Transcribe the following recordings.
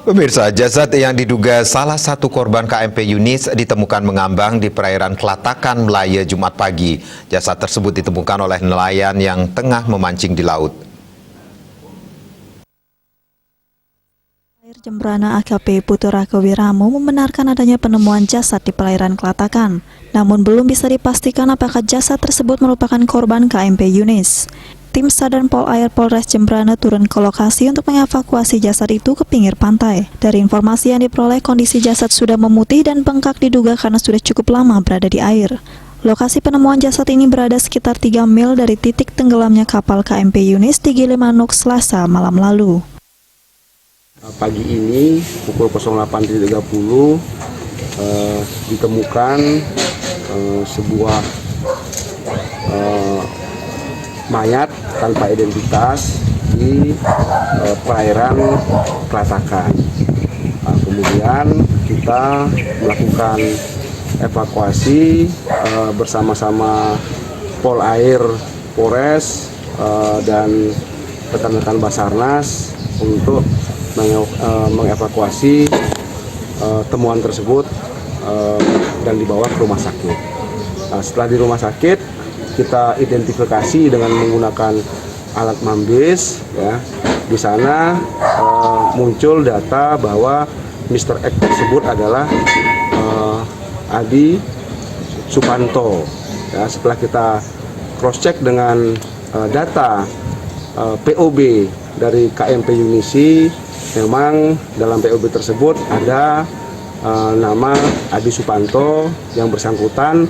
Pemirsa, jasad yang diduga salah satu korban KMP Yunis ditemukan mengambang di perairan Kelatakan, Melaya, Jumat pagi. Jasad tersebut ditemukan oleh nelayan yang tengah memancing di laut. Air Jembrana AKP Putu Raka Wiramo membenarkan adanya penemuan jasad di perairan Kelatakan. Namun belum bisa dipastikan apakah jasad tersebut merupakan korban KMP Yunis. Tim Sadan Pol Air Polres Jembrana turun ke lokasi untuk mengevakuasi jasad itu ke pinggir pantai. Dari informasi yang diperoleh, kondisi jasad sudah memutih dan bengkak diduga karena sudah cukup lama berada di air. Lokasi penemuan jasad ini berada sekitar 3 mil dari titik tenggelamnya kapal KMP Yunis di Gilimanuk Selasa malam lalu. Pagi ini pukul 08.30 ditemukan sebuah mayat tanpa identitas di perairan Kelatakan. Kemudian kita melakukan evakuasi bersama-sama Pol Air Polres dan rekan-rekan Basarnas untuk mengevakuasi temuan tersebut dan dibawa ke rumah sakit. Setelah di rumah sakit, kita identifikasi dengan menggunakan alat mambis. Ya. Di sana muncul data bahwa Mr. X tersebut adalah Adi Supanto. Ya, setelah kita cross check dengan data POB dari KMP Yunisi, memang dalam POB tersebut ada nama Adi Supanto yang bersangkutan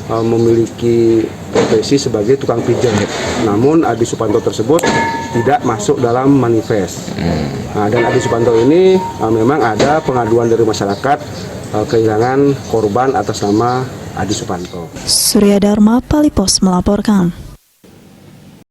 memiliki profesi sebagai tukang pijat. Namun Adi Supanto tersebut tidak masuk dalam manifest. Dan Adi Supanto ini memang ada pengaduan dari masyarakat kehilangan korban atas nama Adi Supanto. Surya Dharma, Palipos melaporkan.